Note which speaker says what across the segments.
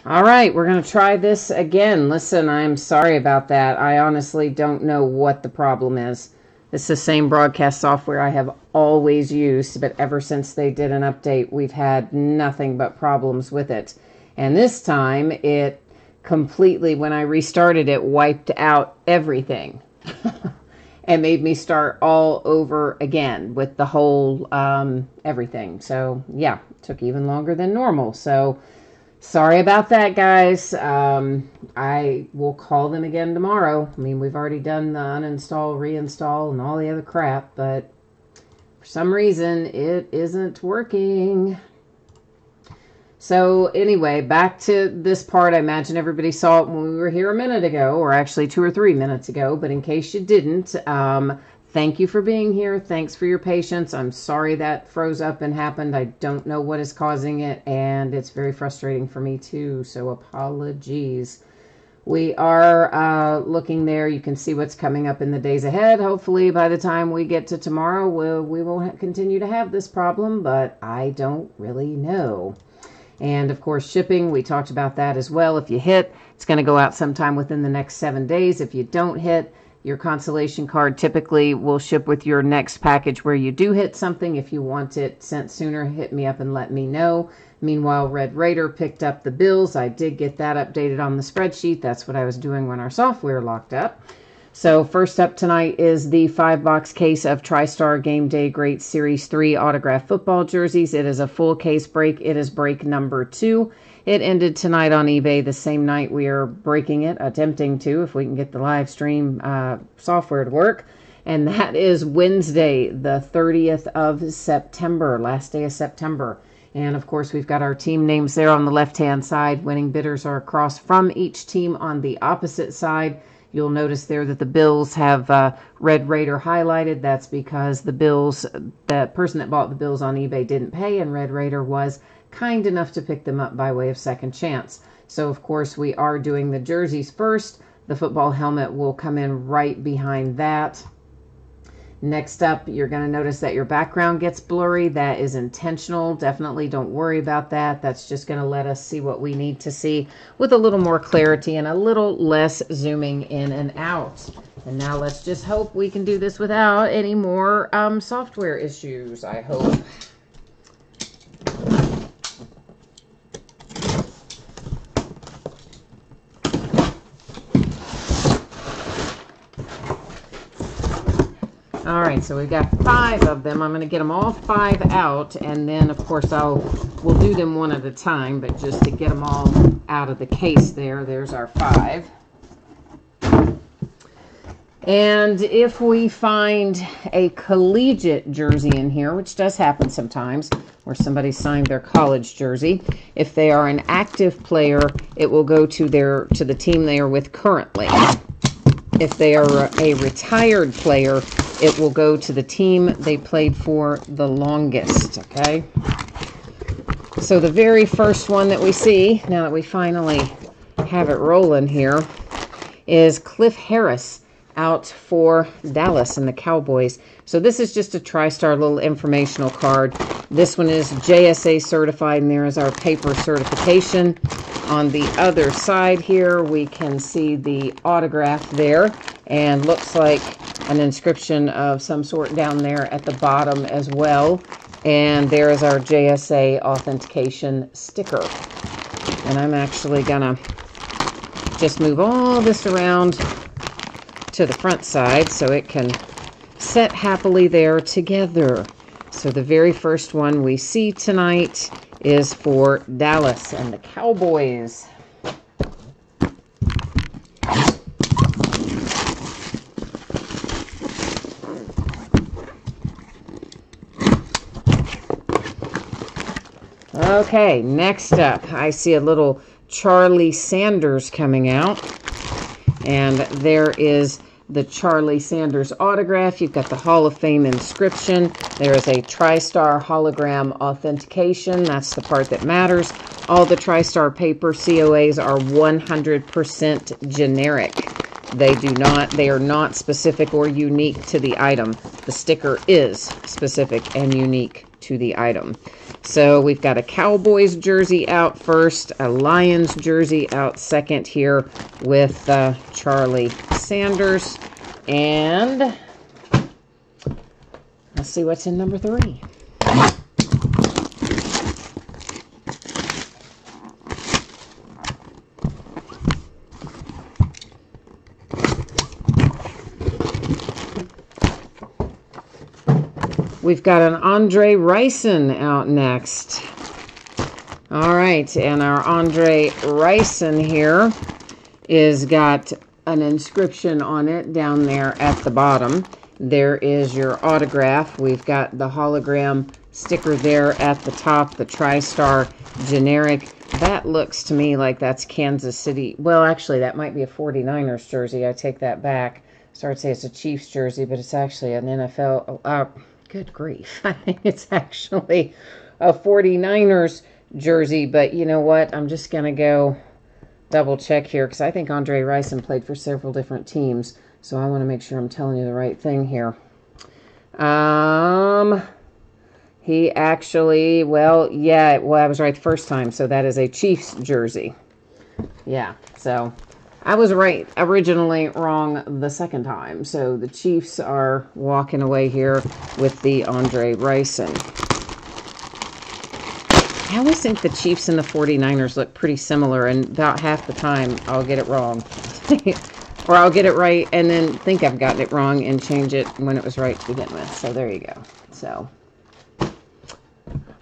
Speaker 1: All right, we're going to try this again. Listen, I'm sorry about that. I honestly don't know what the problem is. It's the same broadcast software I have always used, but ever since they did an update, we've had nothing but problems with it. And this time, it completely, when I restarted it, wiped out everything. And made me start all over again with the whole everything. So, yeah, it took even longer than normal. So, sorry about that, guys. I will call them again tomorrow. I mean, we've already done the uninstall, reinstall, and all the other crap, but for some reason, it isn't working. So anyway, back to this part. I imagine everybody saw it when we were here a minute ago, or actually 2 or 3 minutes ago. But in case you didn't, thank you for being here. Thanks for your patience. I'm sorry that froze up and happened. I don't know what is causing it, and it's very frustrating for me too. So apologies. We are looking there. You can see what's coming up in the days ahead. Hopefully by the time we get to tomorrow, we will continue to have this problem, but I don't really know. And of course, shipping, we talked about that as well. If you hit, it's going to go out sometime within the next 7 days. If you don't hit, your consolation card typically will ship with your next package where you do hit something. If you want it sent sooner, hit me up and let me know. Meanwhile, Red Raider picked up the bills. I did get that updated on the spreadsheet. That's what I was doing when our software locked up. So first up tonight is the 5-box case of Tristar Game Day Great Series 3 autographed football jerseys. It is a full case break. It is break number 2. It ended tonight on eBay the same night we are breaking it, attempting to, if we can get the live stream software to work. And that is Wednesday, the 30th of September, last day of September. And of course, we've got our team names there on the left-hand side. Winning bidders are across from each team on the opposite side. You'll notice there that the bills have Red Raider highlighted. That's because the bills, the person that bought the bills on eBay didn't pay, and Red Raider was kind enough to pick them up by way of second chance. So, of course, we are doing the jerseys first. The football helmet will come in right behind that. Next up, you're going to notice that your background gets blurry. That is intentional. Definitely don't worry about that. That's just going to let us see what we need to see with a little more clarity and a little less zooming in and out. And now let's just hope we can do this without any more software issues, I hope. All right, so we've got 5 of them. I'm going to get them all 5 out, and then, of course, we'll do them one at a time, but just to get them all out of the case there's our 5. And if we find a collegiate jersey in here, which does happen sometimes, where somebody signed their college jersey, if they are an active player, it will go to the team they are with currently. If they are a retired player, it will go to the team they played for the longest, okay? So the very first one that we see, now that we finally have it rolling here, is Cliff Harris out for Dallas and the Cowboys. So this is just a TriStar little informational card. This one is JSA certified, and there is our paper certification. On the other side here, we can see the autograph there, and looks like an inscription of some sort down there at the bottom as well. And there is our JSA authentication sticker. And I'm actually gonna just move all this around to the front side so it can set happily there together. So the very first one we see tonight is for Dallas and the Cowboys. Okay, next up, I see a little Charlie Sanders coming out. And there is the Charlie Sanders autograph. You've got the Hall of Fame inscription. There is a TriStar hologram authentication. That's the part that matters. All the TriStar paper COAs are 100% generic. They are not specific or unique to the item. The sticker is specific and unique to the item. So we've got a Cowboys jersey out first, a Lions jersey out second here with Charlie Sanders. And let's see what's in number 3. We've got an Andre Rison out next. All right, and our Andre Rison here is got an inscription on it down there at the bottom. There is your autograph. We've got the hologram sticker there at the top, the Tristar generic. That looks to me like that's Kansas City. Well, actually, that might be a 49ers jersey. I take that back. Sorry to say it's a Chiefs jersey, but it's actually an NFL. Good grief. I think it's actually a 49ers jersey, but you know what? I'm just going to go double check here because I think Andre Rison played for several different teams, so I want to make sure I'm telling you the right thing here. He actually, well, I was right the first time, so that is a Chiefs jersey. Yeah, so I was right originally, wrong the second time. So the Chiefs are walking away here with the Andre Rison. I always think the Chiefs and the 49ers look pretty similar, and about half the time I'll get it wrong. Or I'll get it right and then think I've gotten it wrong and change it when it was right to begin with. So there you go. So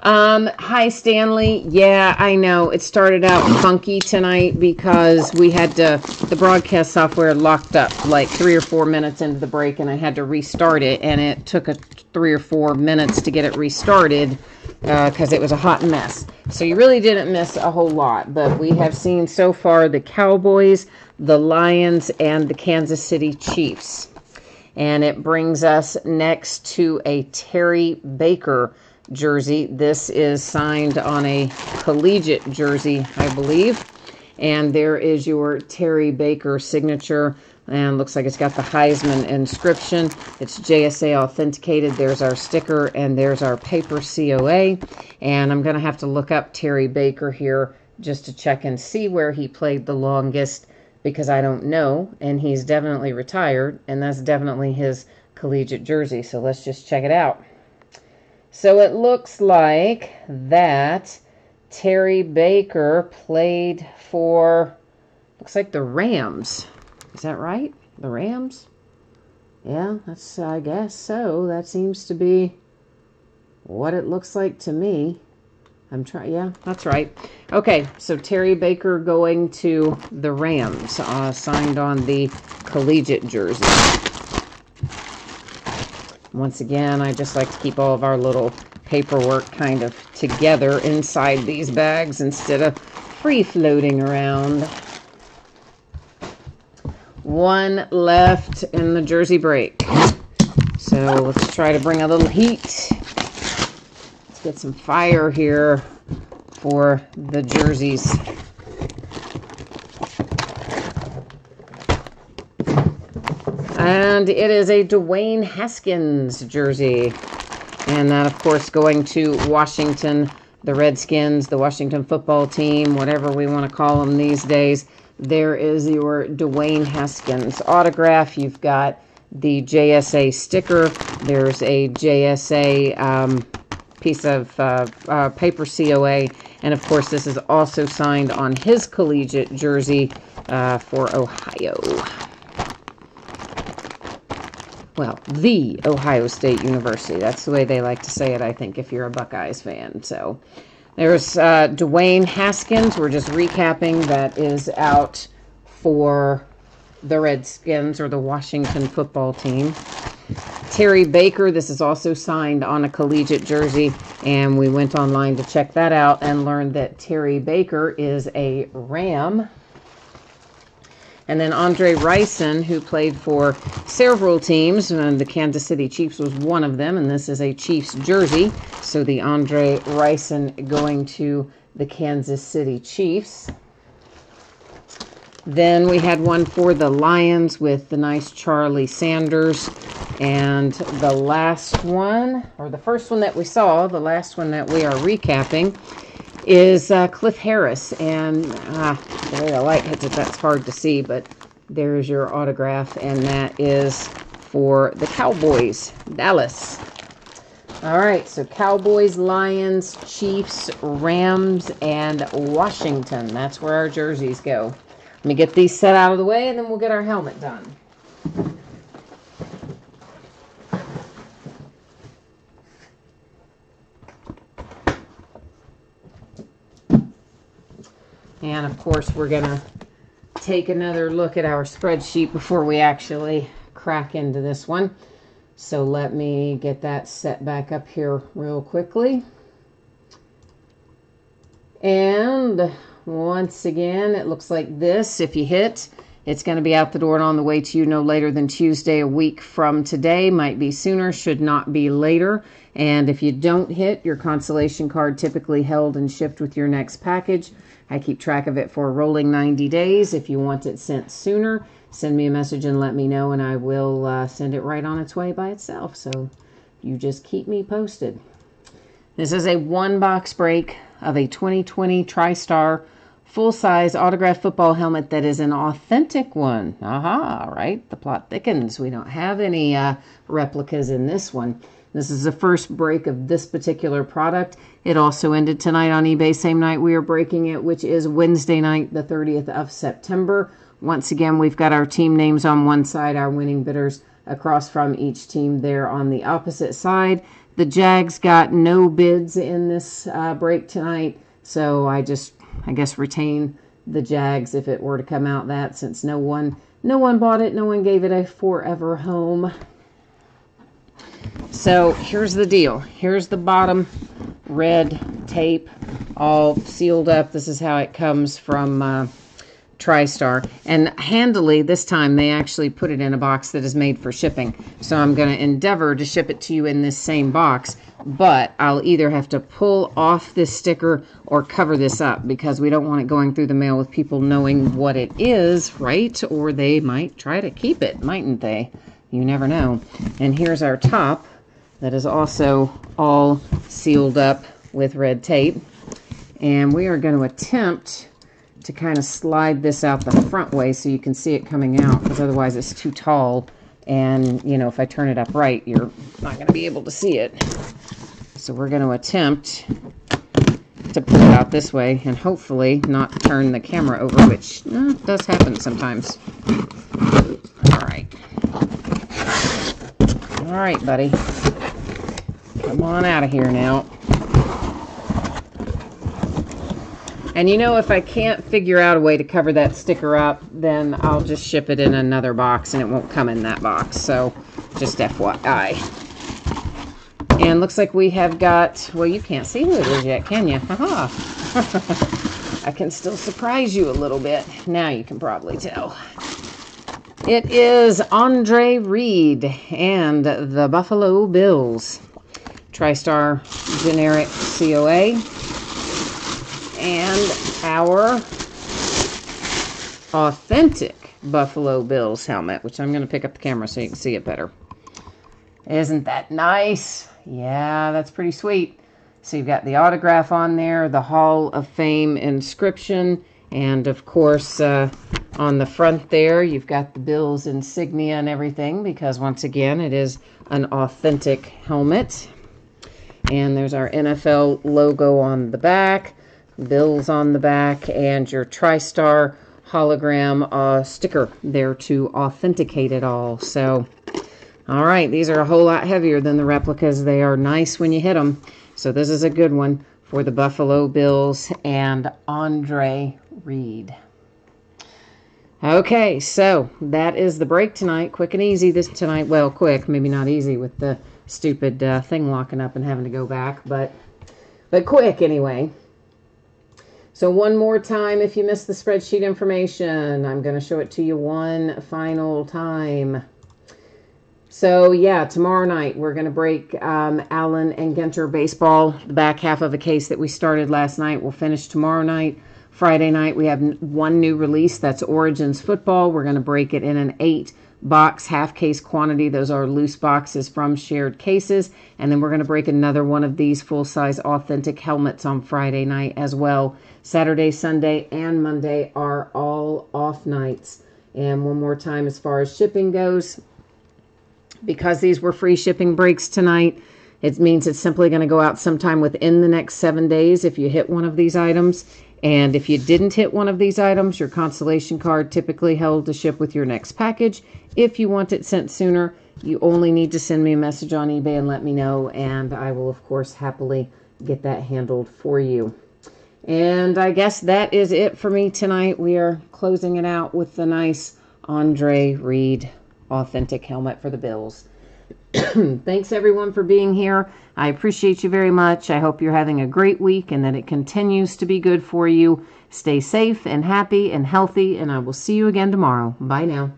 Speaker 1: hi Stanley. Yeah, I know it started out funky tonight because we had the broadcast software locked up like 3 or 4 minutes into the break, and I had to restart it, and it took 3 or 4 minutes to get it restarted because it was a hot mess. So you really didn't miss a whole lot, but we have seen so far the Cowboys, the Lions, and the Kansas City Chiefs. And it brings us next to a Terry Baker jersey. This is signed on a collegiate jersey, I believe. And there is your Terry Baker signature. And looks like it's got the Heisman inscription. It's JSA authenticated. There's our sticker and there's our paper COA. And I'm going to have to look up Terry Baker here just to check and see where he played the longest, because I don't know. And he's definitely retired, and that's definitely his collegiate jersey. So let's just check it out. So it looks like that Terry Baker played for, looks like the Rams. Is that right? The Rams? Yeah, that's, I guess so. That seems to be what it looks like to me. Yeah, that's right. Okay, so Terry Baker going to the Rams, signed on the collegiate jersey. Once again, I just like to keep all of our little paperwork kind of together inside these bags instead of free-floating around. One left in the jersey break. So let's try to bring a little heat. Let's get some fire here for the jerseys. And it is a Dwayne Haskins jersey. And that, of course, going to Washington, the Redskins, the Washington football team, whatever we want to call them these days. There is your Dwayne Haskins autograph. You've got the JSA sticker. There's a JSA piece of paper COA. And, of course, this is also signed on his collegiate jersey for Ohio. Well, the Ohio State University. That's the way they like to say it, I think, if you're a Buckeyes fan. So there's Dwayne Haskins. We're just recapping. That is out for the Redskins or the Washington football team. Terry Baker. This is also signed on a collegiate jersey. And we went online to check that out and learned that Terry Baker is a Ram. And then Andre Rison, who played for several teams, and the Kansas City Chiefs was one of them, and this is a Chiefs jersey. So the Andre Rison going to the Kansas City Chiefs. Then we had one for the Lions with the nice Charlie Sanders. And the last one, or the first one that we saw, the last one that we are recapping, is Cliff Harris. And the way the light hits it, that's hard to see, but there's your autograph, and that is for the Cowboys, Dallas. All right, so Cowboys, Lions, Chiefs, Rams, and Washington. That's where our jerseys go. Let me get these set out of the way, and then we'll get our helmet done. And, of course, we're going to take another look at our spreadsheet before we actually crack into this one. So let me get that set back up here real quickly. And once again, it looks like this. If you hit, it's going to be out the door and on the way to you no later than Tuesday, a week from today. Might be sooner, should not be later. And if you don't hit, your consolation card typically held and shipped with your next package. I keep track of it for a rolling 90 days. If you want it sent sooner, send me a message and let me know, and I will send it right on its way by itself. So you just keep me posted. This is a one-box break of a 2020 Tristar full-size autographed football helmet that is an authentic one. Aha, right? The plot thickens. We don't have any replicas in this one. This is the first break of this particular product. It also ended tonight on eBay, same night we are breaking it, which is Wednesday night, the 30th of September. Once again, we've got our team names on one side, our winning bidders across from each team there on the opposite side. The Jags got no bids in this break tonight, so I guess retain the Jags if it were to come out that, since no one bought it, no one gave it a forever home. So here's the deal. Here's the bottom red tape all sealed up. This is how it comes from Tristar. And handily, this time, they actually put it in a box that is made for shipping. So I'm going to endeavor to ship it to you in this same box. But I'll either have to pull off this sticker or cover this up, because we don't want it going through the mail with people knowing what it is, right? Or they might try to keep it, mightn't they? You never know. And here's our top that is also all sealed up with red tape. And we are going to attempt to kind of slide this out the front way so you can see it coming out, because otherwise it's too tall. And, you know, if I turn it up right, you're not going to be able to see it. So we're going to attempt to pull it out this way and hopefully not turn the camera over, which does happen sometimes. All right. All right, buddy. Come on out of here now. And you know, if I can't figure out a way to cover that sticker up, then I'll just ship it in another box and it won't come in that box. So just FYI. And looks like we have got, well, you can't see who it is yet, can you? Haha. I can still surprise you a little bit. Now you can probably tell. It is Andre Reed and the Buffalo Bills. Tristar generic COA. And our authentic Buffalo Bills helmet, which I'm going to pick up the camera so you can see it better. Isn't that nice? Yeah, that's pretty sweet. So you've got the autograph on there, the Hall of Fame inscription, and of course on the front there you've got the Bills insignia and everything, because once again it is an authentic helmet. And there's our NFL logo on the back, Bills on the back, and your Tristar hologram sticker there to authenticate it all. So, all right, these are a whole lot heavier than the replicas. They are nice when you hit them. So this is a good one for the Buffalo Bills and Andre Reed. Okay, so that is the break tonight. Quick and easy this tonight. Well, quick, maybe not easy with the stupid thing locking up and having to go back, but quick anyway. So one more time, if you missed the spreadsheet information, I'm going to show it to you one final time. So yeah, tomorrow night we're going to break Allen and Ginter baseball, the back half of a case that we started last night. We'll finish tomorrow night. Friday night we have one new release, that's Origins Football. We're going to break it in an 8 box, half case quantity. Those are loose boxes from shared cases. And then we're going to break another one of these full-size Authentic helmets on Friday night as well. Saturday, Sunday, and Monday are all off nights. And one more time, as far as shipping goes, because these were free shipping breaks tonight, it means it's simply going to go out sometime within the next 7 days if you hit one of these items. And if you didn't hit one of these items, your consolation card typically held to ship with your next package. If you want it sent sooner, you only need to send me a message on eBay and let me know, and I will, of course, happily get that handled for you. And I guess that is it for me tonight. We are closing it out with the nice Andre Reed Authentic helmet for the Bills. Thanks, everyone, for being here. I appreciate you very much. I hope you're having a great week and that it continues to be good for you. Stay safe and happy and healthy, and I will see you again tomorrow. Bye now.